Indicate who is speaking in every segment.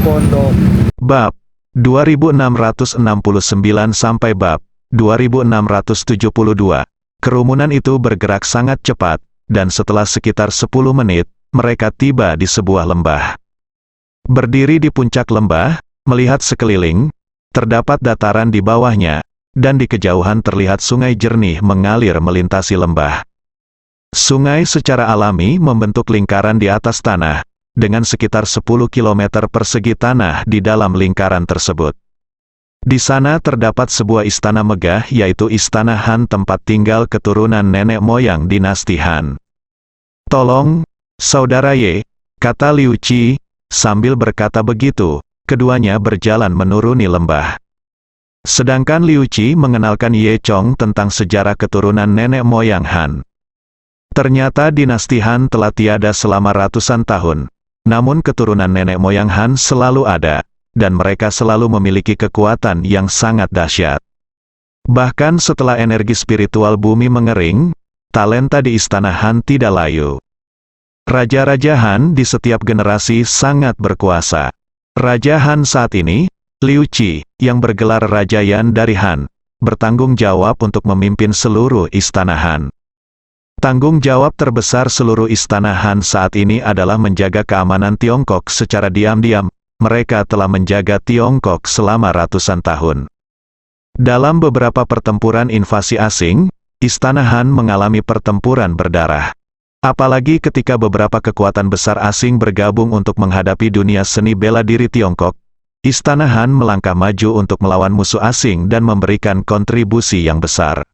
Speaker 1: pondok.
Speaker 2: Bab 2669 sampai bab 2672. Kerumunan itu bergerak sangat cepat, dan setelah sekitar 10 menit, mereka tiba di sebuah lembah. Berdiri di puncak lembah, melihat sekeliling, terdapat dataran di bawahnya, dan di kejauhan terlihat sungai jernih mengalir melintasi lembah. Sungai secara alami membentuk lingkaran di atas tanah, dengan sekitar 10 km persegi tanah di dalam lingkaran tersebut. Di sana terdapat sebuah istana megah, yaitu Istana Han, tempat tinggal keturunan nenek moyang dinasti Han. "Tolong, saudara Ye," kata Liu Qi. Sambil berkata begitu, keduanya berjalan menuruni lembah. Sedangkan Liu Qi mengenalkan Ye Chong tentang sejarah keturunan nenek moyang Han. Ternyata dinasti Han telah tiada selama ratusan tahun, namun keturunan nenek moyang Han selalu ada, dan mereka selalu memiliki kekuatan yang sangat dahsyat. Bahkan setelah energi spiritual bumi mengering, talenta di Istana Han tidak layu. Raja-raja Han di setiap generasi sangat berkuasa. Raja Han saat ini, Liu Qi, yang bergelar Raja Yan dari Han, bertanggung jawab untuk memimpin seluruh Istana Han. Tanggung jawab terbesar seluruh Istana Han saat ini adalah menjaga keamanan Tiongkok secara diam-diam. Mereka telah menjaga Tiongkok selama ratusan tahun. Dalam beberapa pertempuran invasi asing, Istana Han mengalami pertempuran berdarah. Apalagi ketika beberapa kekuatan besar asing bergabung untuk menghadapi dunia seni bela diri Tiongkok, Istana Han melangkah maju untuk melawan musuh asing dan memberikan kontribusi yang besar.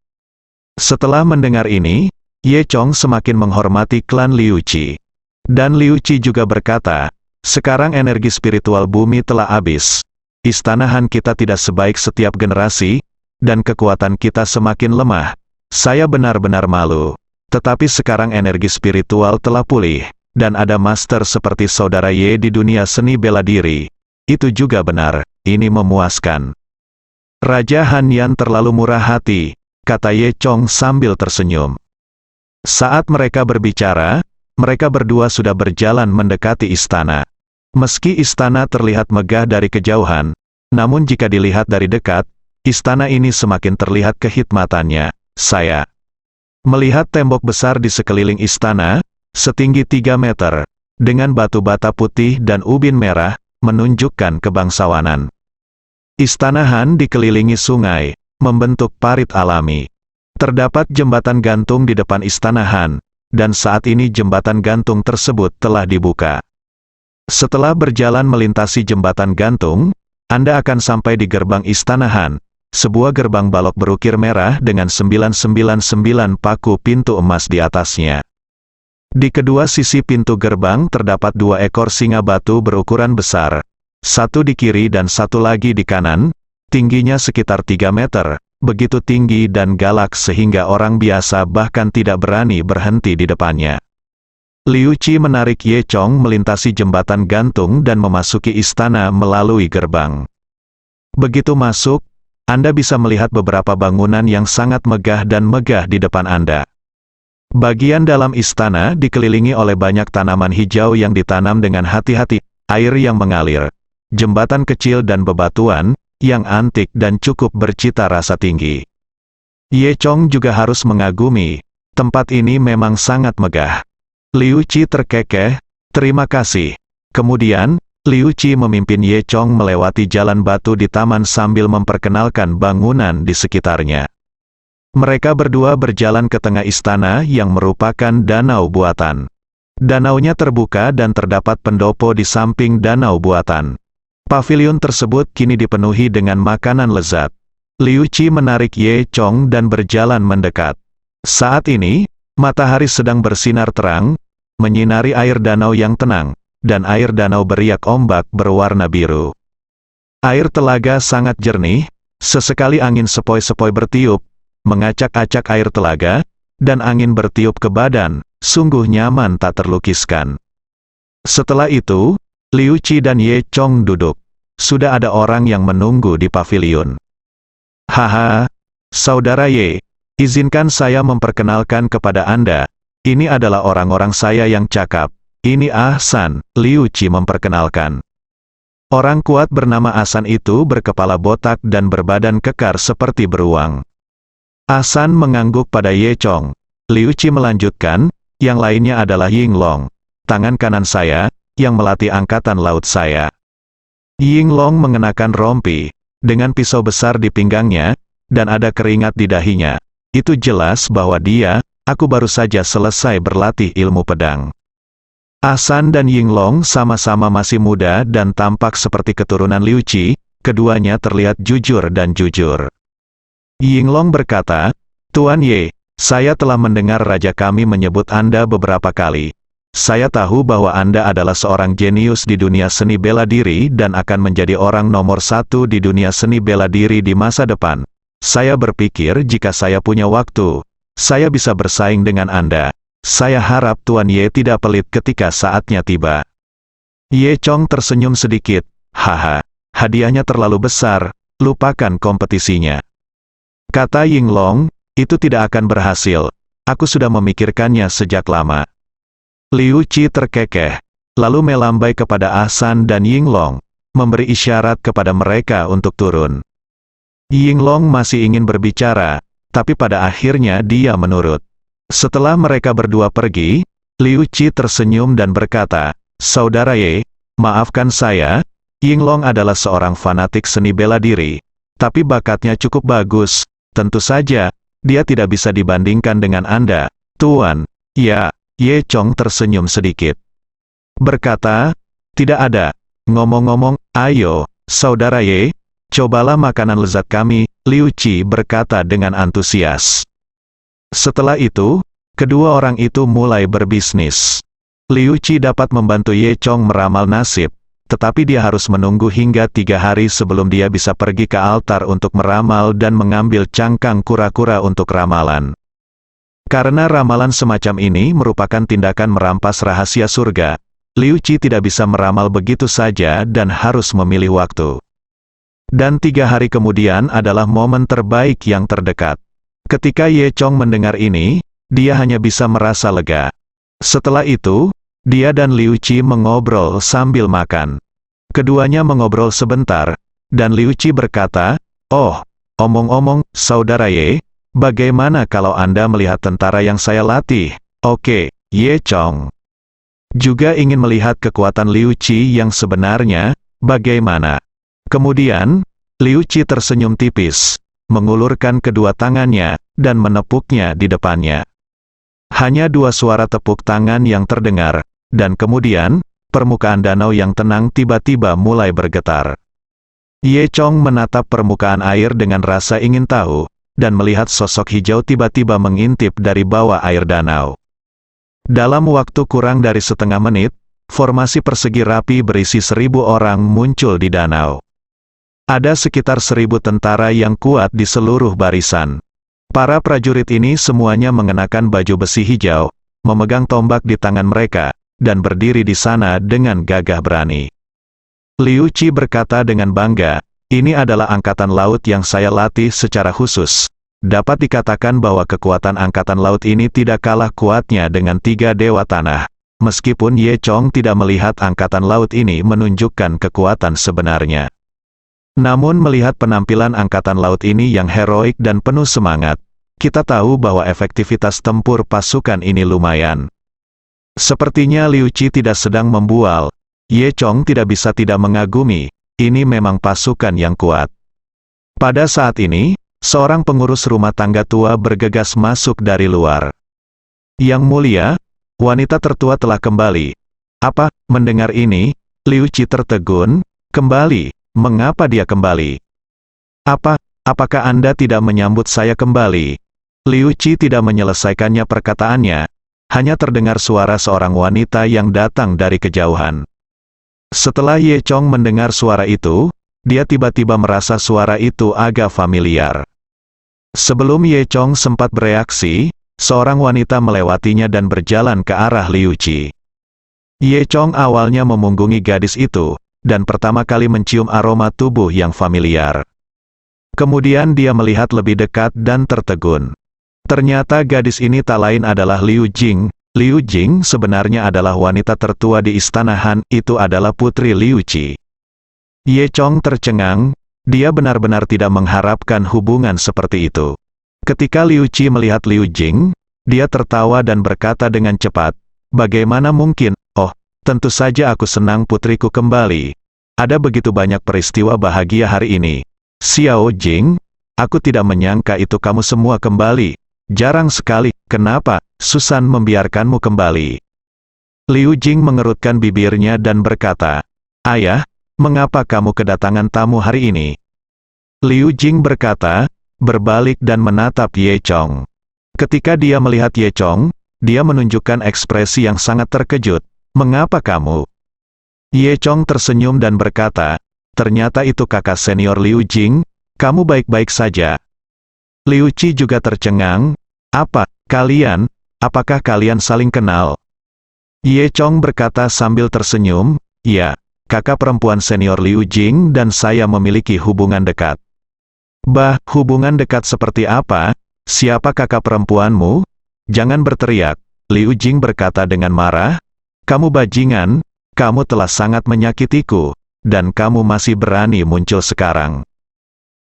Speaker 2: Setelah mendengar ini, Ye Chong semakin menghormati klan Liu Qi. Dan Liu Qi juga berkata, "Sekarang energi spiritual bumi telah habis. Istana Han kita tidak sebaik setiap generasi, dan kekuatan kita semakin lemah. Saya benar-benar malu. Tetapi sekarang energi spiritual telah pulih, dan ada master seperti saudara Ye di dunia seni bela diri. Itu juga benar, ini memuaskan." "Raja Han Yan terlalu murah hati," kata Ye Chong sambil tersenyum. Saat mereka berbicara, mereka berdua sudah berjalan mendekati istana. Meski istana terlihat megah dari kejauhan, namun jika dilihat dari dekat, istana ini semakin terlihat kehikmatannya. Saya melihat tembok besar di sekeliling istana, setinggi 3 meter, dengan batu bata putih dan ubin merah, menunjukkan kebangsawanan. Istana Han dikelilingi sungai, membentuk parit alami. Terdapat jembatan gantung di depan Istana Han, dan saat ini jembatan gantung tersebut telah dibuka. Setelah berjalan melintasi jembatan gantung, Anda akan sampai di gerbang Istana Han, sebuah gerbang balok berukir merah dengan 999 paku pintu emas di atasnya. Di kedua sisi pintu gerbang terdapat 2 ekor singa batu berukuran besar, satu di kiri dan satu lagi di kanan, tingginya sekitar 3 meter, begitu tinggi dan galak sehingga orang biasa bahkan tidak berani berhenti di depannya. Liu Qi menarik Ye Chong melintasi jembatan gantung dan memasuki istana melalui gerbang. Begitu masuk, Anda bisa melihat beberapa bangunan yang sangat megah dan megah di depan Anda. Bagian dalam istana dikelilingi oleh banyak tanaman hijau yang ditanam dengan hati-hati, air yang mengalir, jembatan kecil dan bebatuan, yang antik dan cukup bercita rasa tinggi. Ye Chong juga harus mengagumi, tempat ini memang sangat megah. Liu Qi terkekeh, "Terima kasih." Kemudian, Liu Qi memimpin Ye Chong melewati jalan batu di taman sambil memperkenalkan bangunan di sekitarnya. Mereka berdua berjalan ke tengah istana yang merupakan danau buatan. Danaunya terbuka dan terdapat pendopo di samping danau buatan. Pavilion tersebut kini dipenuhi dengan makanan lezat. Liu Qi menarik Ye Chong dan berjalan mendekat. Saat ini, matahari sedang bersinar terang, menyinari air danau yang tenang, dan air danau beriak ombak berwarna biru. Air telaga sangat jernih, sesekali angin sepoi-sepoi bertiup, mengacak-acak air telaga, dan angin bertiup ke badan, sungguh nyaman tak terlukiskan. Setelah itu, Liu Qi dan Ye Chong duduk. Sudah ada orang yang menunggu di pavilion. "Haha, saudara Ye, izinkan saya memperkenalkan kepada Anda. Ini adalah orang-orang saya yang cakap. Ini Ah San," Liu Qi memperkenalkan. Orang kuat bernama Asan itu berkepala botak dan berbadan kekar seperti beruang. Asan mengangguk pada Ye Chong. Liu Qi melanjutkan, yang lainnya adalah Yinglong, tangan kanan saya, yang melatih angkatan laut saya. Yinglong mengenakan rompi, dengan pisau besar di pinggangnya, dan ada keringat di dahinya. Itu jelas bahwa aku baru saja selesai berlatih ilmu pedang. Asan dan Yinglong sama-sama masih muda dan tampak seperti keturunan Liu Qi, keduanya terlihat jujur dan jujur. Yinglong berkata, "Tuan Ye, saya telah mendengar raja kami menyebut Anda beberapa kali. Saya tahu bahwa Anda adalah seorang jenius di dunia seni bela diri dan akan menjadi orang nomor 1 di dunia seni bela diri di masa depan. Saya berpikir jika saya punya waktu, saya bisa bersaing dengan Anda. Saya harap Tuan Ye tidak pelit ketika saatnya tiba." Ye Chong tersenyum sedikit. "Haha, hadiahnya terlalu besar, lupakan kompetisinya." Kata Yinglong, "Itu tidak akan berhasil. Aku sudah memikirkannya sejak lama." Liu Qi terkekeh, lalu melambai kepada Asan dan Yinglong, memberi isyarat kepada mereka untuk turun. Yinglong masih ingin berbicara, tapi pada akhirnya dia menurut. Setelah mereka berdua pergi, Liu Qi tersenyum dan berkata, "Saudara Ye, maafkan saya, Yinglong adalah seorang fanatik seni bela diri, tapi bakatnya cukup bagus, tentu saja, dia tidak bisa dibandingkan dengan Anda, Tuan." "Ya." Ye Chong tersenyum sedikit. Berkata, "Tidak ada. Ngomong-ngomong, ayo, Saudara Ye, cobalah makanan lezat kami," Liu Qi berkata dengan antusias. Setelah itu, kedua orang itu mulai berbisnis. Liu Qi dapat membantu Ye Chong meramal nasib, tetapi dia harus menunggu hingga 3 hari sebelum dia bisa pergi ke altar untuk meramal dan mengambil cangkang kura-kura untuk ramalan. Karena ramalan semacam ini merupakan tindakan merampas rahasia surga, Liu Qi tidak bisa meramal begitu saja dan harus memilih waktu. Dan 3 hari kemudian adalah momen terbaik yang terdekat. Ketika Ye Chong mendengar ini, dia hanya bisa merasa lega. Setelah itu, dia dan Liu Qi mengobrol sambil makan. Keduanya mengobrol sebentar, dan Liu Qi berkata, "Oh, omong-omong, Saudara Ye, bagaimana kalau Anda melihat tentara yang saya latih?" "Oke." Ye Chong juga ingin melihat kekuatan Liu Qi yang sebenarnya, bagaimana. Kemudian, Liu Qi tersenyum tipis, mengulurkan kedua tangannya, dan menepuknya di depannya. Hanya 2 suara tepuk tangan yang terdengar, dan kemudian, permukaan danau yang tenang tiba-tiba mulai bergetar. Ye Chong menatap permukaan air dengan rasa ingin tahu, dan melihat sosok hijau tiba-tiba mengintip dari bawah air danau. Dalam waktu kurang dari setengah menit, formasi persegi rapi berisi 1000 orang muncul di danau. Ada sekitar 1000 tentara yang kuat di seluruh barisan. Para prajurit ini semuanya mengenakan baju besi hijau, memegang tombak di tangan mereka, dan berdiri di sana dengan gagah berani. Liu Qi berkata dengan bangga, "Ini adalah angkatan laut yang saya latih secara khusus. Dapat dikatakan bahwa kekuatan angkatan laut ini tidak kalah kuatnya dengan 3 dewa tanah." Meskipun Ye Chong tidak melihat angkatan laut ini menunjukkan kekuatan sebenarnya. Namun melihat penampilan angkatan laut ini yang heroik dan penuh semangat, kita tahu bahwa efektivitas tempur pasukan ini lumayan. Sepertinya Liu Qi tidak sedang membual. Ye Chong tidak bisa tidak mengagumi, ini memang pasukan yang kuat. Pada saat ini, seorang pengurus rumah tangga tua bergegas masuk dari luar. "Yang mulia, wanita tertua telah kembali." "Apa?" Mendengar ini, Liu Qi tertegun. "Kembali? Mengapa dia kembali? Apakah Anda tidak menyambut saya kembali?" Liu Qi tidak menyelesaikannya perkataannya, hanya terdengar suara seorang wanita yang datang dari kejauhan. Setelah Ye Chong mendengar suara itu, dia tiba-tiba merasa suara itu agak familiar. Sebelum Ye Chong sempat bereaksi, seorang wanita melewatinya dan berjalan ke arah Liu Qi. Ye Chong awalnya memunggungi gadis itu, dan pertama kali mencium aroma tubuh yang familiar. Kemudian dia melihat lebih dekat dan tertegun. Ternyata gadis ini tak lain adalah Liu Jing. Liu Jing sebenarnya adalah wanita tertua di istana Han, itu adalah putri Liu Qi. Ye Chong tercengang, dia benar-benar tidak mengharapkan hubungan seperti itu. Ketika Liu Qi melihat Liu Jing, dia tertawa dan berkata dengan cepat, "Bagaimana mungkin? Oh, tentu saja aku senang putriku kembali. Ada begitu banyak peristiwa bahagia hari ini. Xiao Jing, aku tidak menyangka itu kamu semua kembali. Jarang sekali, kenapa Susan membiarkanmu kembali?" Liu Jing mengerutkan bibirnya dan berkata, "Ayah, mengapa kamu kedatangan tamu hari ini?" Liu Jing berkata, berbalik dan menatap Ye Chong. Ketika dia melihat Ye Chong, dia menunjukkan ekspresi yang sangat terkejut. "Mengapa kamu?" Ye Chong tersenyum dan berkata, "Ternyata itu kakak senior Liu Jing, kamu baik-baik saja." Liu Qi juga tercengang, apakah kalian saling kenal?" Ye Chong berkata sambil tersenyum, "Ya, kakak perempuan senior Liu Jing dan saya memiliki hubungan dekat." "Bah, hubungan dekat seperti apa? Siapa kakak perempuanmu?" "Jangan berteriak," Liu Jing berkata dengan marah. "Kamu bajingan, kamu telah sangat menyakitiku, dan kamu masih berani muncul sekarang."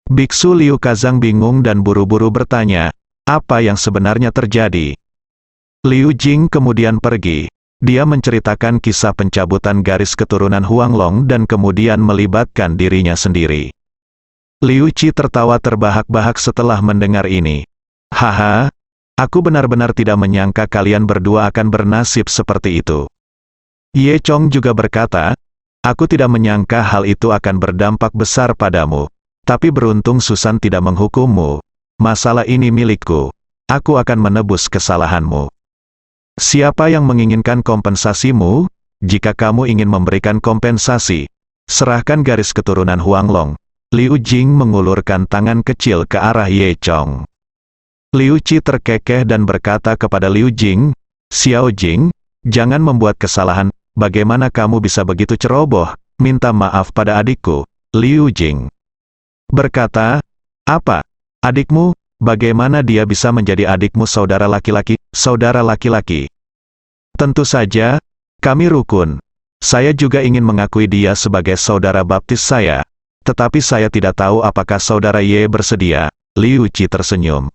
Speaker 2: Biksu Liu Kazang bingung dan buru-buru bertanya, apa yang sebenarnya terjadi? Liu Jing kemudian pergi. Dia menceritakan kisah pencabutan garis keturunan Huanglong dan kemudian melibatkan dirinya sendiri. Liu Qi tertawa terbahak-bahak setelah mendengar ini. "Haha, aku benar-benar tidak menyangka kalian berdua akan bernasib seperti itu." Ye Chong juga berkata, "Aku tidak menyangka hal itu akan berdampak besar padamu. Tapi beruntung Susan tidak menghukummu. Masalah ini milikku. Aku akan menebus kesalahanmu. Siapa yang menginginkan kompensasimu? Jika kamu ingin memberikan kompensasi, serahkan garis keturunan Huanglong." Liu Jing mengulurkan tangan kecil ke arah Ye Chong. Liu Qi terkekeh dan berkata kepada Liu Jing, "Xiao Jing, jangan membuat kesalahan. Bagaimana kamu bisa begitu ceroboh? Minta maaf pada adikku." Liu Jing berkata, "Apa? Adikmu? Bagaimana dia bisa menjadi adikmu?" "Saudara laki-laki, saudara laki-laki. Tentu saja, kami rukun. Saya juga ingin mengakui dia sebagai saudara baptis saya. Tetapi saya tidak tahu apakah saudara Ye bersedia." Liu Qi tersenyum.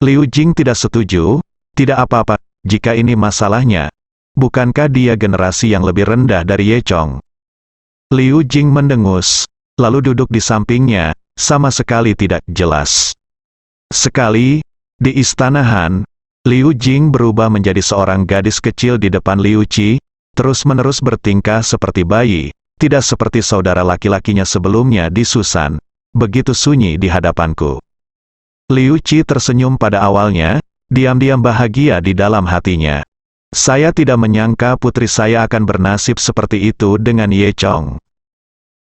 Speaker 2: Liu Jing tidak setuju. "Tidak apa-apa, jika ini masalahnya. Bukankah dia generasi yang lebih rendah dari Ye Chong?" Liu Jing mendengus, lalu duduk di sampingnya, sama sekali tidak jelas. Sekali, di Istana Han, Liu Jing berubah menjadi seorang gadis kecil di depan Liu Qi, terus-menerus bertingkah seperti bayi, tidak seperti saudara laki-lakinya sebelumnya di Susan, begitu sunyi di hadapanku. Liu Qi tersenyum pada awalnya, diam-diam bahagia di dalam hatinya. Saya tidak menyangka putri saya akan bernasib seperti itu dengan Ye Chong.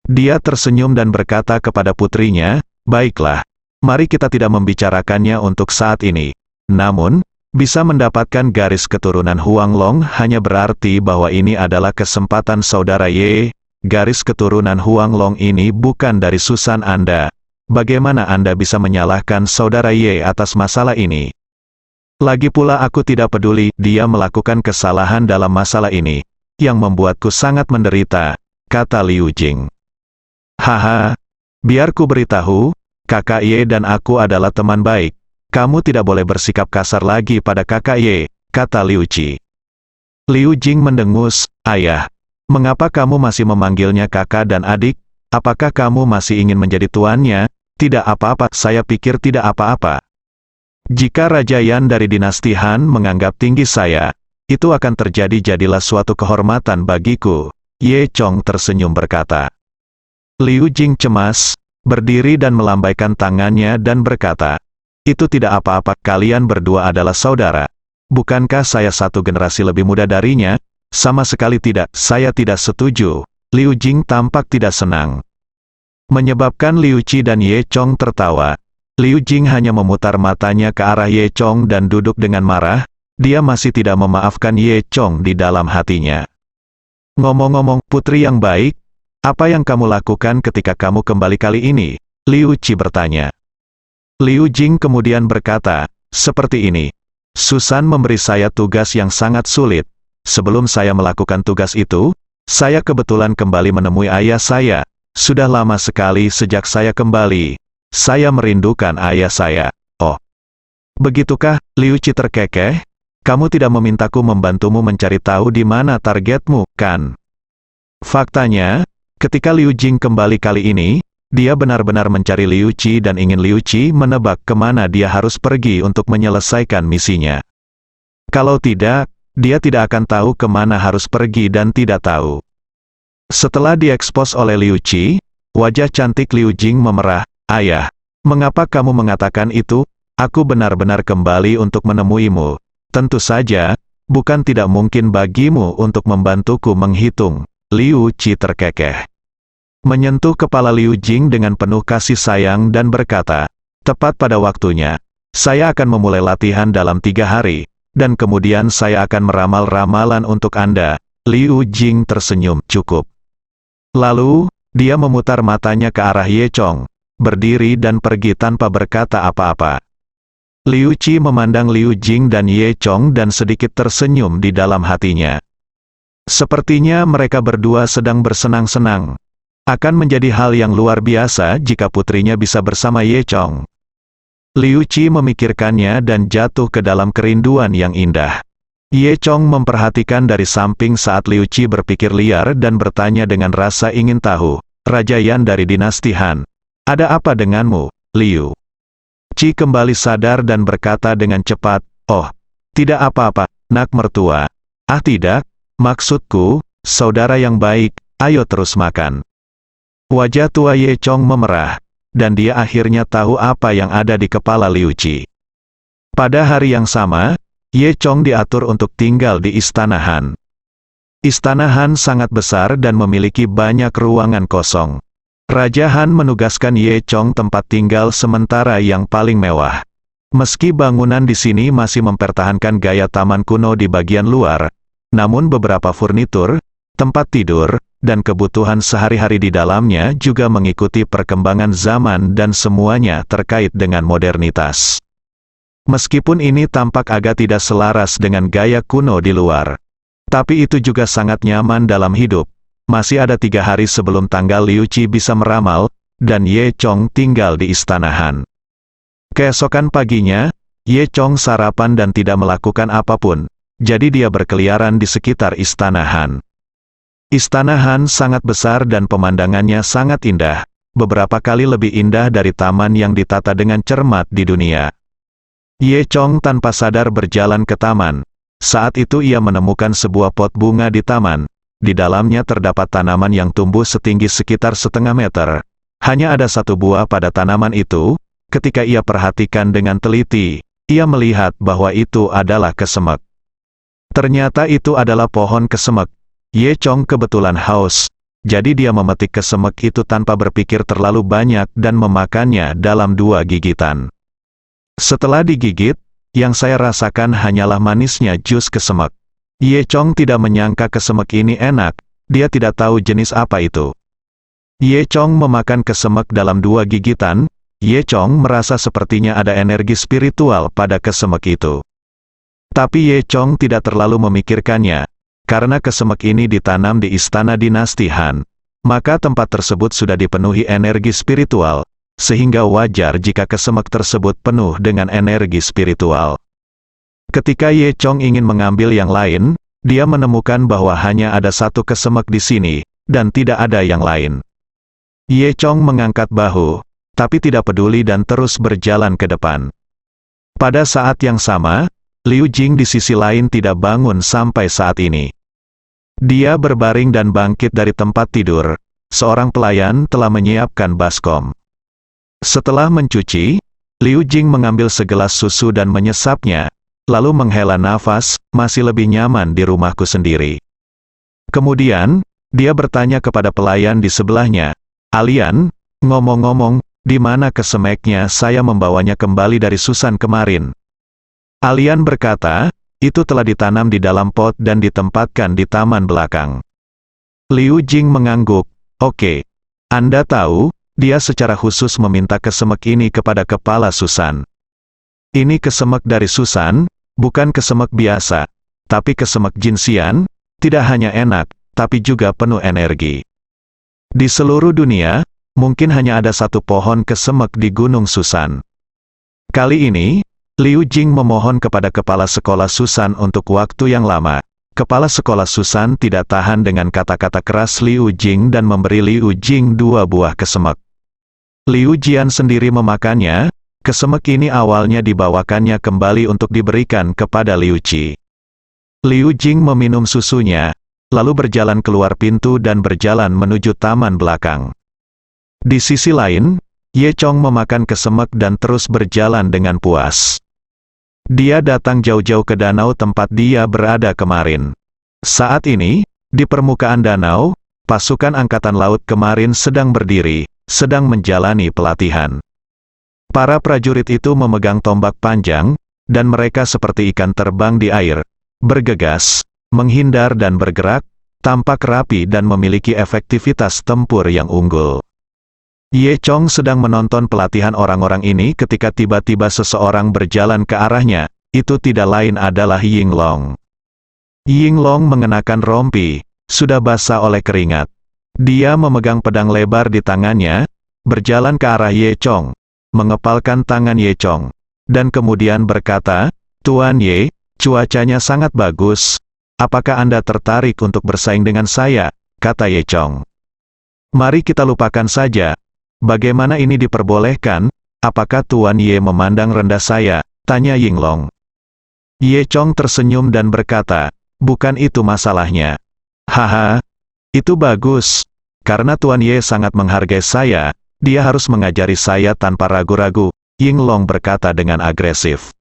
Speaker 2: Dia tersenyum dan berkata kepada putrinya, "Baiklah, mari kita tidak membicarakannya untuk saat ini. Namun, bisa mendapatkan garis keturunan Huanglong hanya berarti bahwa ini adalah kesempatan saudara Ye. Garis keturunan Huanglong ini bukan dari Susan Anda. Bagaimana Anda bisa menyalahkan saudara Ye atas masalah ini? Lagi pula aku tidak peduli dia melakukan kesalahan dalam masalah ini, yang membuatku sangat menderita," kata Liu Jing. "Haha, biar ku beritahu, kakak Ye dan aku adalah teman baik. Kamu tidak boleh bersikap kasar lagi pada kakak Ye," kata Liu Qi. Liu Jing mendengus, "Ayah, mengapa kamu masih memanggilnya kakak dan adik? Apakah kamu masih ingin menjadi tuannya?" "Tidak apa-apa, saya pikir tidak apa-apa. Jika Raja Yan dari dinasti Han menganggap tinggi saya, itu akan terjadi, jadilah suatu kehormatan bagiku." Ye Chong tersenyum berkata. Liu Jing cemas, berdiri dan melambaikan tangannya dan berkata, "Itu tidak apa-apa, kalian berdua adalah saudara. Bukankah saya satu generasi lebih muda darinya?" "Sama sekali tidak, saya tidak setuju." Liu Jing tampak tidak senang. Menyebabkan Liu Qi dan Ye Chong tertawa. Liu Jing hanya memutar matanya ke arah Ye Chong dan duduk dengan marah. Dia masih tidak memaafkan Ye Chong di dalam hatinya. "Ngomong-ngomong, putri yang baik, apa yang kamu lakukan ketika kamu kembali kali ini?" Liu Qi bertanya. Liu Jing kemudian berkata, "Seperti ini. Susan memberi saya tugas yang sangat sulit. Sebelum saya melakukan tugas itu, saya kebetulan kembali menemui ayah saya, sudah lama sekali sejak saya kembali. Saya merindukan ayah saya. Oh, begitukah, Liu Qi terkekeh? Kamu tidak memintaku membantumu mencari tahu di mana targetmu, kan? Faktanya, ketika Liu Jing kembali kali ini, dia benar-benar mencari Liu Qi dan ingin Liu Qi menebak kemana dia harus pergi untuk menyelesaikan misinya. Kalau tidak, dia tidak akan tahu kemana harus pergi dan tidak tahu. Setelah diekspos oleh Liu Qi, wajah cantik Liu Jing memerah. Ayah, mengapa kamu mengatakan itu? Aku benar-benar kembali untuk menemuimu. Tentu saja, bukan tidak mungkin bagimu untuk membantuku menghitung. Liu Qi terkekeh. Menyentuh kepala Liu Jing dengan penuh kasih sayang dan berkata, tepat pada waktunya, saya akan memulai latihan dalam 3 hari, dan kemudian saya akan meramal ramalan untuk Anda. Liu Jing tersenyum, cukup. Lalu, dia memutar matanya ke arah Ye Chong, berdiri dan pergi tanpa berkata apa-apa. Liu Qi memandang Liu Jing dan Ye Chong dan sedikit tersenyum di dalam hatinya. Sepertinya mereka berdua sedang bersenang-senang. Akan menjadi hal yang luar biasa jika putrinya bisa bersama Ye Chong. Liu Qi memikirkannya dan jatuh ke dalam kerinduan yang indah. Ye Chong memperhatikan dari samping saat Liu Qi berpikir liar dan bertanya dengan rasa ingin tahu, Raja Yan dari dinasti Han, ada apa denganmu, Liu? Qi kembali sadar dan berkata dengan cepat, oh, tidak apa-apa, nak mertua. Ah tidak, maksudku, saudara yang baik, ayo terus makan. Wajah tua Ye Chong memerah, dan dia akhirnya tahu apa yang ada di kepala Liu Qi. Pada hari yang sama, Ye Chong diatur untuk tinggal di Istana Han. Istana Han sangat besar dan memiliki banyak ruangan kosong. Raja Han menugaskan Ye Chong tempat tinggal sementara yang paling mewah. Meski bangunan di sini masih mempertahankan gaya taman kuno di bagian luar, namun beberapa furnitur, tempat tidur, dan kebutuhan sehari-hari di dalamnya juga mengikuti perkembangan zaman dan semuanya terkait dengan modernitas. Meskipun ini tampak agak tidak selaras dengan gaya kuno di luar, tapi itu juga sangat nyaman dalam hidup. Masih ada 3 hari sebelum tanggal Liu Qi bisa meramal, dan Ye Chong tinggal di Istana Han. Keesokan paginya, Ye Chong sarapan dan tidak melakukan apapun, jadi dia berkeliaran di sekitar Istana Han. Istana Han sangat besar dan pemandangannya sangat indah, beberapa kali lebih indah dari taman yang ditata dengan cermat di dunia. Ye Chong tanpa sadar berjalan ke taman. Saat itu ia menemukan sebuah pot bunga di taman. Di dalamnya terdapat tanaman yang tumbuh setinggi sekitar 0,5 meter. Hanya ada 1 buah pada tanaman itu. Ketika ia perhatikan dengan teliti, ia melihat bahwa itu adalah kesemek. Ternyata itu adalah pohon kesemek. Ye Chong kebetulan haus, jadi dia memetik kesemek itu tanpa berpikir terlalu banyak dan memakannya dalam 2 gigitan. Setelah digigit, yang saya rasakan hanyalah manisnya jus kesemek. Ye Chong tidak menyangka kesemek ini enak, dia tidak tahu jenis apa itu. Ye Chong memakan kesemek dalam 2 gigitan, Ye Chong merasa sepertinya ada energi spiritual pada kesemek itu. Tapi Ye Chong tidak terlalu memikirkannya, karena kesemek ini ditanam di istana dinasti Han, maka tempat tersebut sudah dipenuhi energi spiritual. Sehingga wajar jika kesemek tersebut penuh dengan energi spiritual. Ketika Ye Chong ingin mengambil yang lain, dia menemukan bahwa hanya ada 1 kesemek di sini, dan tidak ada yang lain. Ye Chong mengangkat bahu, tapi tidak peduli dan terus berjalan ke depan. Pada saat yang sama, Liu Jing di sisi lain tidak bangun sampai saat ini. Dia berbaring dan bangkit dari tempat tidur. Seorang pelayan telah menyiapkan baskom. Setelah mencuci, Liu Jing mengambil segelas susu dan menyesapnya, lalu menghela nafas, masih lebih nyaman di rumahku sendiri. Kemudian, dia bertanya kepada pelayan di sebelahnya, Alian, ngomong-ngomong, di mana kesemeknya? Saya membawanya kembali dari Susan kemarin. Alian berkata, itu telah ditanam di dalam pot dan ditempatkan di taman belakang. Liu Jing mengangguk, oke. Anda tahu, dia secara khusus meminta kesemek ini kepada kepala Susan. Ini kesemek dari Susan, bukan kesemek biasa, tapi kesemek Jinxian, tidak hanya enak, tapi juga penuh energi. Di seluruh dunia, mungkin hanya ada satu pohon kesemek di Gunung Susan. Kali ini, Liu Jing memohon kepada kepala sekolah Susan untuk waktu yang lama. Kepala sekolah Susan tidak tahan dengan kata-kata keras Liu Jing dan memberi Liu Jing 2 buah kesemek. Liu Jian sendiri memakannya. Kesemek ini awalnya dibawakannya kembali untuk diberikan kepada Liu Qi. Liu Jing meminum susunya, lalu berjalan keluar pintu dan berjalan menuju taman belakang. Di sisi lain, Ye Chong memakan kesemek dan terus berjalan dengan puas. Dia datang jauh-jauh ke danau tempat dia berada kemarin. Saat ini, di permukaan danau, pasukan angkatan laut kemarin sedang berdiri, sedang menjalani pelatihan. Para prajurit itu memegang tombak panjang, dan mereka seperti ikan terbang di air, bergegas, menghindar dan bergerak, tampak rapi dan memiliki efektivitas tempur yang unggul. Ye Chong sedang menonton pelatihan orang-orang ini ketika tiba-tiba seseorang berjalan ke arahnya, itu tidak lain adalah Yinglong. Yinglong mengenakan rompi, sudah basah oleh keringat. Dia memegang pedang lebar di tangannya, berjalan ke arah Ye Chong, mengepalkan tangan Ye Chong, dan kemudian berkata, "Tuan Ye, cuacanya sangat bagus. Apakah Anda tertarik untuk bersaing dengan saya?" kata Ye Chong. "Mari kita lupakan saja. Bagaimana ini diperbolehkan? Apakah Tuan Ye memandang rendah saya?" tanya Yinglong. Ye Chong tersenyum dan berkata, "Bukan itu masalahnya. Haha, itu bagus. Karena Tuan Ye sangat menghargai saya, dia harus mengajari saya tanpa ragu-ragu," Yinglong berkata dengan agresif.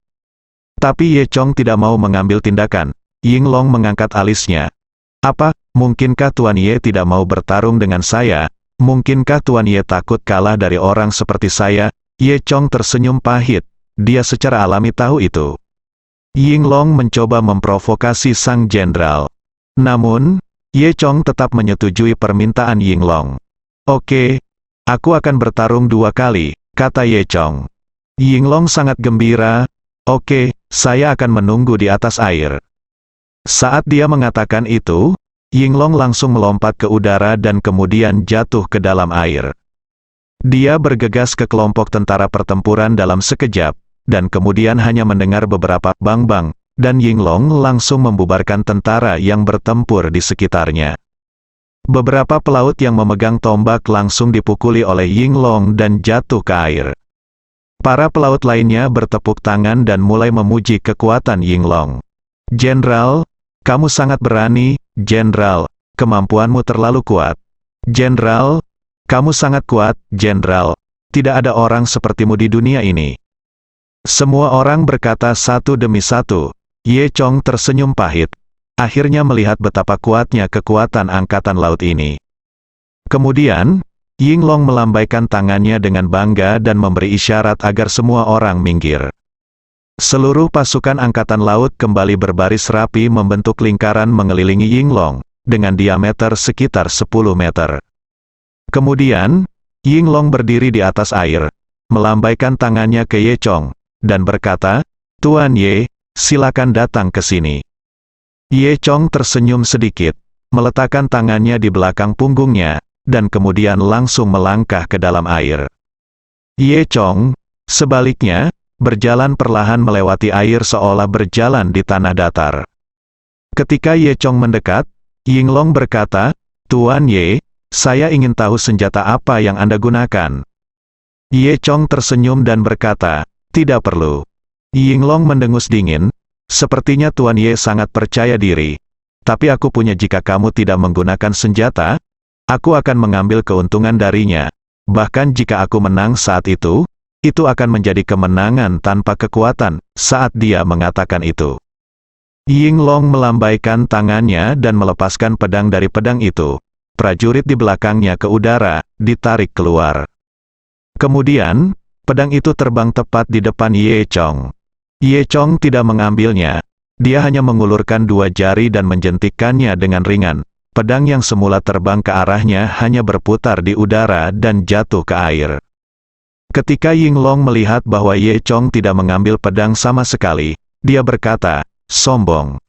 Speaker 2: Tapi Ye Chong tidak mau mengambil tindakan. Yinglong mengangkat alisnya. "Apa, mungkinkah Tuan Ye tidak mau bertarung dengan saya? Mungkinkah Tuan Ye takut kalah dari orang seperti saya?" Ye Chong tersenyum pahit. Dia secara alami tahu itu. Yinglong mencoba memprovokasi sang jenderal. Namun, Ye Chong tetap menyetujui permintaan Yinglong. "Oke, aku akan bertarung 2 kali," kata Ye Chong. Yinglong sangat gembira. "Oke, saya akan menunggu di atas air." Saat dia mengatakan itu, Yinglong langsung melompat ke udara dan kemudian jatuh ke dalam air. Dia bergegas ke kelompok tentara pertempuran dalam sekejap, dan kemudian hanya mendengar beberapa bang-bang, dan Yinglong langsung membubarkan tentara yang bertempur di sekitarnya. Beberapa pelaut yang memegang tombak langsung dipukuli oleh Yinglong dan jatuh ke air. Para pelaut lainnya bertepuk tangan dan mulai memuji kekuatan Yinglong. "Jenderal, kamu sangat berani, Jenderal, kemampuanmu terlalu kuat. Jenderal, kamu sangat kuat, Jenderal. Tidak ada orang sepertimu di dunia ini." Semua orang berkata satu demi satu. Ye Chong tersenyum pahit. Akhirnya melihat betapa kuatnya kekuatan angkatan laut ini. Kemudian, Yinglong melambaikan tangannya dengan bangga dan memberi isyarat agar semua orang minggir. Seluruh pasukan angkatan laut kembali berbaris rapi membentuk lingkaran mengelilingi Yinglong, dengan diameter sekitar 10 meter. Kemudian, Yinglong berdiri di atas air, melambaikan tangannya ke Ye Chong, dan berkata, "Tuan Ye, silakan datang ke sini." Ye Chong tersenyum sedikit, meletakkan tangannya di belakang punggungnya, dan kemudian langsung melangkah ke dalam air. Ye Chong, sebaliknya, berjalan perlahan melewati air seolah berjalan di tanah datar. Ketika Ye Chong mendekat, Yinglong berkata, "Tuan Ye, saya ingin tahu senjata apa yang Anda gunakan." Ye Chong tersenyum dan berkata, "Tidak perlu." Yinglong mendengus dingin, "Sepertinya Tuan Ye sangat percaya diri. Tapi aku punya, jika kamu tidak menggunakan senjata, aku akan mengambil keuntungan darinya. Bahkan jika aku menang saat itu akan menjadi kemenangan tanpa kekuatan." Saat dia mengatakan itu, Yinglong melambaikan tangannya dan melepaskan pedang dari pedang itu. Prajurit di belakangnya ke udara, ditarik keluar. Kemudian, pedang itu terbang tepat di depan Ye Chong. Ye Chong tidak mengambilnya. Dia hanya mengulurkan 2 jari dan menjentikkannya dengan ringan. Pedang yang semula terbang ke arahnya hanya berputar di udara dan jatuh ke air. Ketika Yinglong melihat bahwa Ye Chong tidak mengambil pedang sama sekali, dia berkata, "Sombong."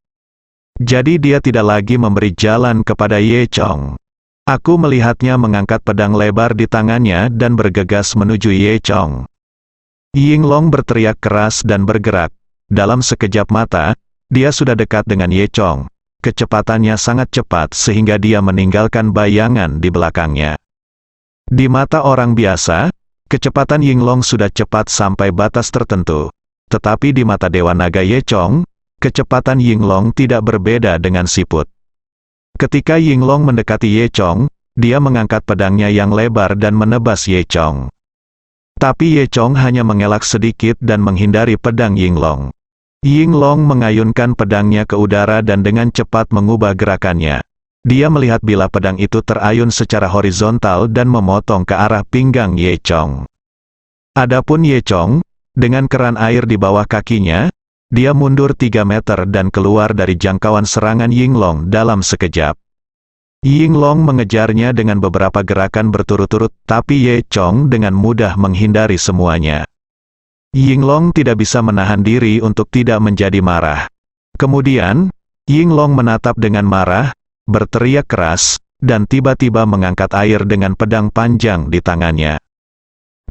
Speaker 2: Jadi dia tidak lagi memberi jalan kepada Ye Chong. Aku melihatnya mengangkat pedang lebar di tangannya dan bergegas menuju Ye Chong. Yinglong berteriak keras dan bergerak. Dalam sekejap mata, dia sudah dekat dengan Ye Chong. Kecepatannya sangat cepat sehingga dia meninggalkan bayangan di belakangnya. Di mata orang biasa, kecepatan Yinglong sudah cepat sampai batas tertentu. Tetapi di mata Dewa Naga Ye Chong, kecepatan Yinglong tidak berbeda dengan siput. Ketika Yinglong mendekati Ye Chong, dia mengangkat pedangnya yang lebar dan menebas Ye Chong. Tapi Ye Chong hanya mengelak sedikit dan menghindari pedang Yinglong. Yinglong mengayunkan pedangnya ke udara dan dengan cepat mengubah gerakannya. Dia melihat bilah pedang itu terayun secara horizontal dan memotong ke arah pinggang Ye Chong. Adapun Ye Chong, dengan keran air di bawah kakinya, dia mundur 3 meter dan keluar dari jangkauan serangan Yinglong dalam sekejap. Yinglong mengejarnya dengan beberapa gerakan berturut-turut, tapi Ye Chong dengan mudah menghindari semuanya. Yinglong tidak bisa menahan diri untuk tidak menjadi marah. Kemudian, Yinglong menatap dengan marah, berteriak keras, dan tiba-tiba mengangkat air dengan pedang panjang di tangannya.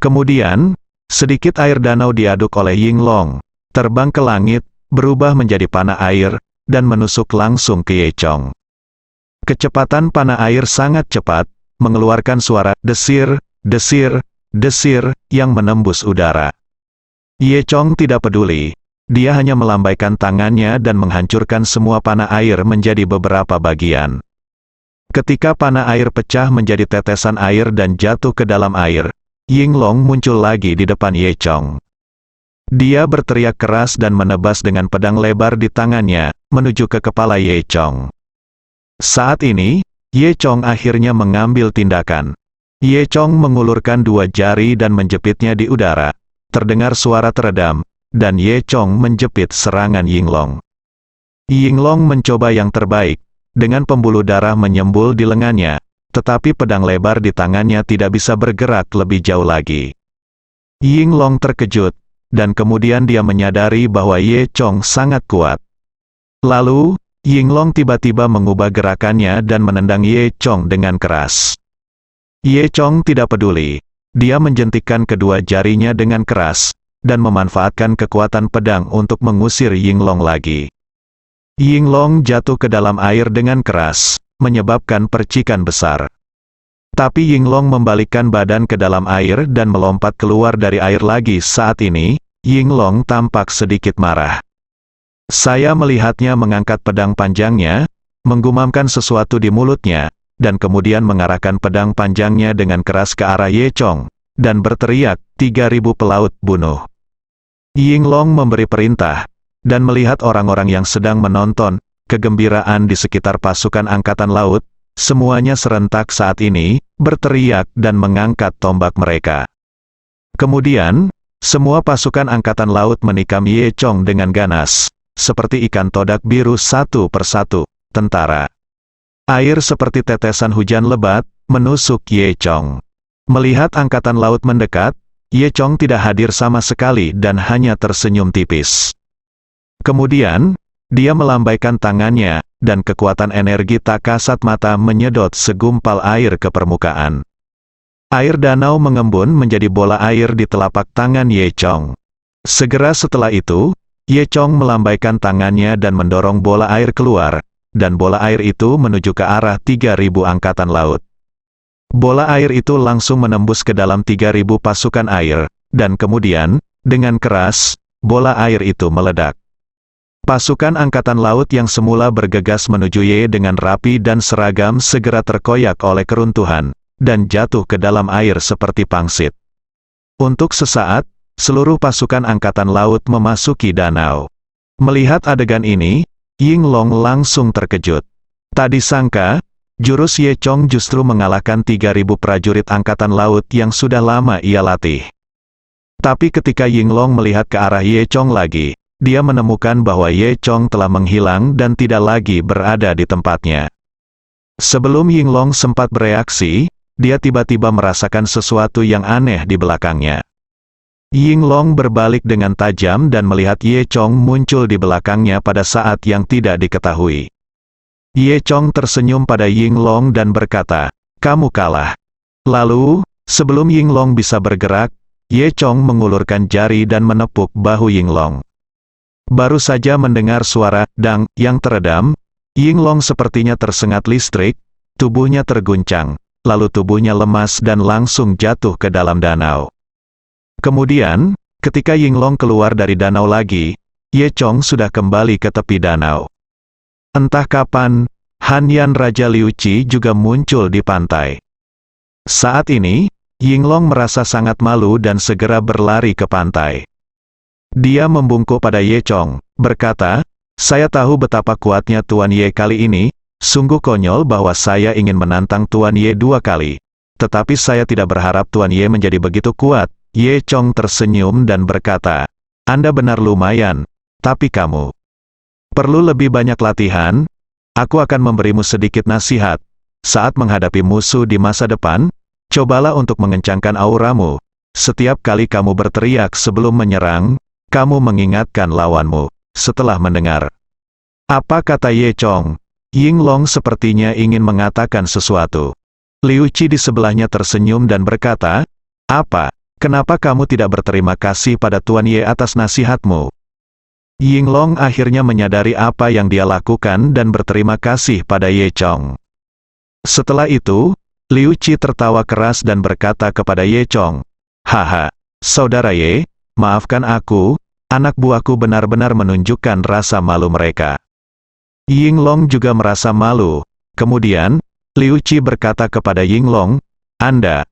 Speaker 2: Kemudian, sedikit air danau diaduk oleh Yinglong, terbang ke langit, berubah menjadi panah air, dan menusuk langsung ke Ye Chong. Kecepatan panah air sangat cepat, mengeluarkan suara desir, desir, desir, yang menembus udara. Ye Chong tidak peduli, dia hanya melambaikan tangannya dan menghancurkan semua panah air menjadi beberapa bagian. Ketika panah air pecah menjadi tetesan air dan jatuh ke dalam air, Yinglong muncul lagi di depan Ye Chong. Dia berteriak keras dan menebas dengan pedang lebar di tangannya, menuju ke kepala Ye Chong. Saat ini, Ye Chong akhirnya mengambil tindakan. Ye Chong mengulurkan 2 jari dan menjepitnya di udara. Terdengar suara teredam, dan Ye Chong menjepit serangan Yinglong. Yinglong mencoba yang terbaik, dengan pembuluh darah menyembul di lengannya, tetapi pedang lebar di tangannya tidak bisa bergerak lebih jauh lagi. Yinglong terkejut, dan kemudian dia menyadari bahwa Ye Chong sangat kuat. Lalu, Yinglong tiba-tiba mengubah gerakannya dan menendang Ye Chong dengan keras. Ye Chong tidak peduli. Dia menjentikkan kedua jarinya dengan keras, dan memanfaatkan kekuatan pedang untuk mengusir Yinglong lagi. Yinglong jatuh ke dalam air dengan keras, menyebabkan percikan besar. Tapi Yinglong membalikkan badan ke dalam air dan melompat keluar dari air lagi. Saat ini, Yinglong tampak sedikit marah. Saya melihatnya mengangkat pedang panjangnya, menggumamkan sesuatu di mulutnya, dan kemudian mengarahkan pedang panjangnya dengan keras ke arah Ye Chong, dan berteriak, 3.000 pelaut, bunuh. Yinglong memberi perintah, dan melihat orang-orang yang sedang menonton, kegembiraan di sekitar pasukan angkatan laut, semuanya serentak saat ini, berteriak dan mengangkat tombak mereka. Kemudian, semua pasukan angkatan laut menikam Ye Chong dengan ganas, seperti ikan todak biru satu persatu, tentara. Air seperti tetesan hujan lebat, menusuk Ye Chong. Melihat angkatan laut mendekat, Ye Chong tidak hadir sama sekali dan hanya tersenyum tipis. Kemudian, dia melambaikan tangannya, dan kekuatan energi tak kasat mata menyedot segumpal air ke permukaan. Air danau mengembun menjadi bola air di telapak tangan Ye Chong. Segera setelah itu, Ye Chong melambaikan tangannya dan mendorong bola air keluar, dan bola air itu menuju ke arah 3.000 angkatan laut. Bola air itu langsung menembus ke dalam 3.000 pasukan air, dan kemudian, dengan keras, bola air itu meledak. Pasukan angkatan laut yang semula bergegas menuju Ye dengan rapi dan seragam segera terkoyak oleh keruntuhan, dan jatuh ke dalam air seperti pangsit. Untuk sesaat, seluruh pasukan angkatan laut memasuki danau. Melihat adegan ini, Yinglong langsung terkejut. Tak disangka, jurus Ye Chong justru mengalahkan 3.000 prajurit angkatan laut yang sudah lama ia latih. Tapi ketika Yinglong melihat ke arah Ye Chong lagi, dia menemukan bahwa Ye Chong telah menghilang dan tidak lagi berada di tempatnya. Sebelum Yinglong sempat bereaksi, dia tiba-tiba merasakan sesuatu yang aneh di belakangnya. Yinglong berbalik dengan tajam dan melihat Ye Chong muncul di belakangnya pada saat yang tidak diketahui. Ye Chong tersenyum pada Yinglong dan berkata, kamu kalah. Lalu, sebelum Yinglong bisa bergerak, Ye Chong mengulurkan jari dan menepuk bahu Yinglong. Baru saja mendengar suara dang yang teredam, Yinglong sepertinya tersengat listrik, tubuhnya terguncang, lalu tubuhnya lemas dan langsung jatuh ke dalam danau. Kemudian, ketika Yinglong keluar dari danau lagi, Ye Chong sudah kembali ke tepi danau. Entah kapan, Han Yan Raja Liu Qi juga muncul di pantai. Saat ini, Yinglong merasa sangat malu dan segera berlari ke pantai. Dia membungkuk pada Ye Chong, berkata, "Saya tahu betapa kuatnya Tuan Ye kali ini, sungguh konyol bahwa saya ingin menantang Tuan Ye 2 kali. Tetapi saya tidak berharap Tuan Ye menjadi begitu kuat." Ye Chong tersenyum dan berkata, "Anda benar lumayan, tapi kamu perlu lebih banyak latihan. Aku akan memberimu sedikit nasihat. Saat menghadapi musuh di masa depan, cobalah untuk mengencangkan auramu. Setiap kali kamu berteriak sebelum menyerang, kamu mengingatkan lawanmu." Setelah mendengar apa kata Ye Chong, Yinglong sepertinya ingin mengatakan sesuatu. Liu Qi di sebelahnya tersenyum dan berkata, "Apa? Kenapa kamu tidak berterima kasih pada Tuan Ye atas nasihatmu?" Yinglong akhirnya menyadari apa yang dia lakukan dan berterima kasih pada Ye Chong. Setelah itu, Liu Qi tertawa keras dan berkata kepada Ye Chong, "Haha, Saudara Ye, maafkan aku, anak buahku benar-benar menunjukkan rasa malu mereka." Yinglong juga merasa malu. Kemudian, Liu Qi berkata kepada Yinglong, Anda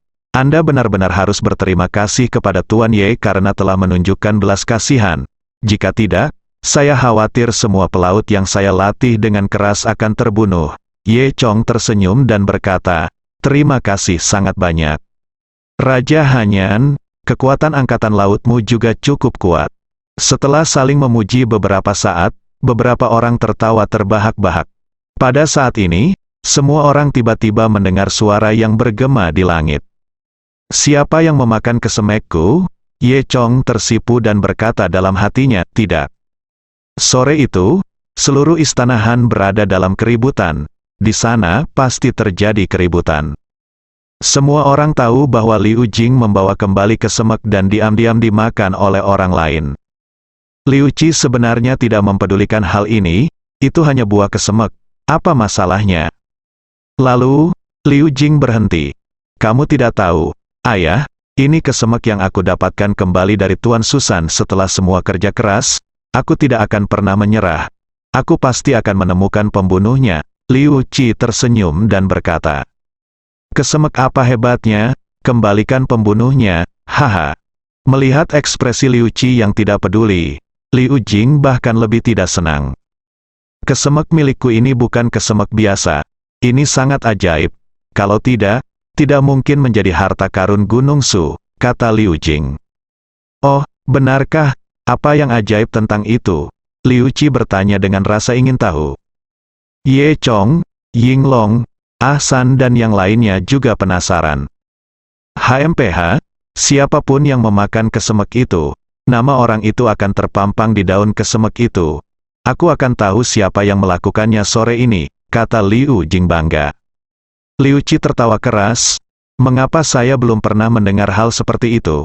Speaker 2: benar-benar harus berterima kasih kepada Tuan Ye karena telah menunjukkan belas kasihan. Jika tidak, saya khawatir semua pelaut yang saya latih dengan keras akan terbunuh." Ye Chong tersenyum dan berkata, "Terima kasih sangat banyak. Raja Hanyan, kekuatan angkatan lautmu juga cukup kuat." Setelah saling memuji beberapa saat, beberapa orang tertawa terbahak-bahak. Pada saat ini, semua orang tiba-tiba mendengar suara yang bergema di langit. "Siapa yang memakan kesemekku?" Ye Chong tersipu dan berkata dalam hatinya, "Tidak." Sore itu, seluruh istana Han berada dalam keributan. Di sana pasti terjadi keributan. Semua orang tahu bahwa Liu Jing membawa kembali kesemek dan diam-diam dimakan oleh orang lain. Liu Qi sebenarnya tidak mempedulikan hal ini, itu hanya buah kesemek, apa masalahnya? Lalu, Liu Jing berhenti. "Kamu tidak tahu, Ayah, ini kesemek yang aku dapatkan kembali dari Tuan Susan setelah semua kerja keras. Aku tidak akan pernah menyerah. Aku pasti akan menemukan pembunuhnya." Liu Qi tersenyum dan berkata, "Kesemek apa hebatnya? Kembalikan pembunuhnya, haha." Melihat ekspresi Liu Qi yang tidak peduli, Liu Jing bahkan lebih tidak senang. "Kesemek milikku ini bukan kesemek biasa. Ini sangat ajaib. Kalau tidak mungkin menjadi harta karun Gunung Su," kata Liu Jing. "Oh, benarkah? Apa yang ajaib tentang itu?" Liu Qi bertanya dengan rasa ingin tahu. Ye Chong, Yinglong, Ahsan dan yang lainnya juga penasaran. "HMPH, siapapun yang memakan kesemek itu, nama orang itu akan terpampang di daun kesemek itu. Aku akan tahu siapa yang melakukannya sore ini," kata Liu Jing bangga. Liu Qi tertawa keras, "Mengapa saya belum pernah mendengar hal seperti itu?"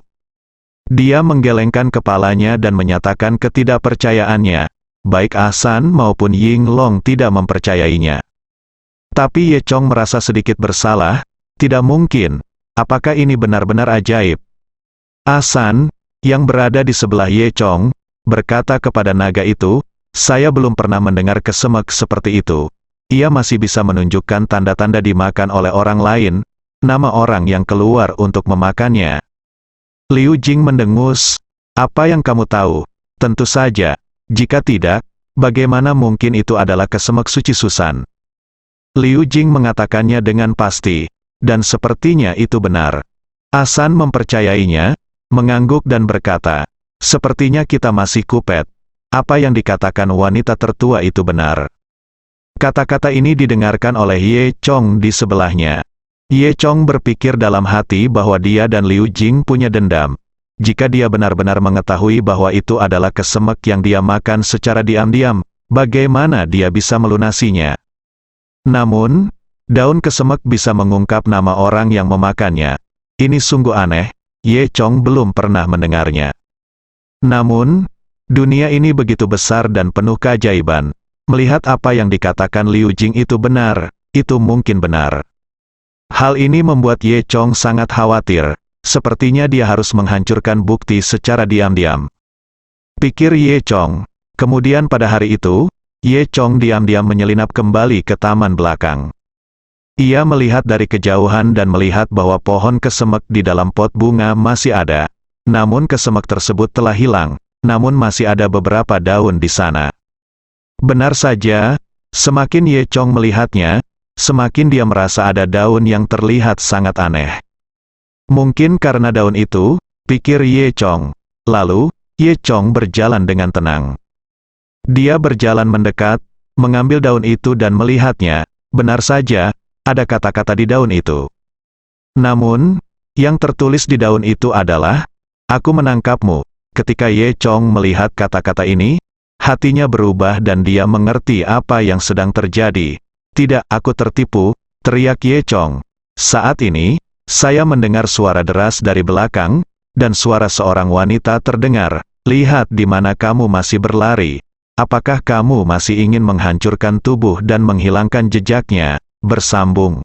Speaker 2: Dia menggelengkan kepalanya dan menyatakan ketidakpercayaannya. Baik Ahsan maupun Yinglong tidak mempercayainya. Tapi Ye Chong merasa sedikit bersalah, tidak mungkin, apakah ini benar-benar ajaib? Ahsan, yang berada di sebelah Ye Chong, berkata kepada naga itu, "Saya belum pernah mendengar kesemek seperti itu. Ia masih bisa menunjukkan tanda-tanda dimakan oleh orang lain, nama orang yang keluar untuk memakannya." Liu Jing mendengus, "Apa yang kamu tahu? Tentu saja. Jika tidak, bagaimana mungkin itu adalah kesemek suci Susan?" Liu Jing mengatakannya dengan pasti, dan sepertinya itu benar. Ahsan mempercayainya, mengangguk dan berkata, "Sepertinya kita masih kupet. Apa yang dikatakan wanita tertua itu benar." Kata-kata ini didengarkan oleh Ye Chong di sebelahnya. Ye Chong berpikir dalam hati bahwa dia dan Liu Jing punya dendam. Jika dia benar-benar mengetahui bahwa itu adalah kesemek yang dia makan secara diam-diam, bagaimana dia bisa melunasinya? Namun, Daun kesemek bisa mengungkap nama orang yang memakannya. Ini sungguh aneh, Ye Chong belum pernah mendengarnya. Namun, dunia ini begitu besar dan penuh keajaiban. Melihat apa yang dikatakan Liu Jing itu benar, itu mungkin benar. Hal ini membuat Ye Chong sangat khawatir, sepertinya dia harus menghancurkan bukti secara diam-diam. Pikir Ye Chong. Kemudian pada hari itu, Ye Chong diam-diam menyelinap kembali ke taman belakang. Ia melihat dari kejauhan dan melihat bahwa pohon kesemek di dalam pot bunga masih ada. Namun kesemek tersebut telah hilang, namun masih ada beberapa daun di sana. Benar saja, semakin Ye Chong melihatnya, semakin dia merasa ada daun yang terlihat sangat aneh. Mungkin karena daun itu, pikir Ye Chong. Lalu, Ye Chong berjalan dengan tenang. Dia berjalan mendekat, mengambil daun itu dan melihatnya. Benar saja, ada kata-kata di daun itu. Namun, yang tertulis di daun itu adalah, "Aku menangkapmu." Ketika Ye Chong melihat kata-kata ini, hatinya berubah dan dia mengerti apa yang sedang terjadi. "Tidak, aku tertipu," teriak Ye Chong. Saat ini, saya mendengar suara deras dari belakang, dan suara seorang wanita terdengar. "Lihat di mana kamu masih berlari. Apakah kamu masih ingin menghancurkan tubuh dan menghilangkan jejaknya?" Bersambung.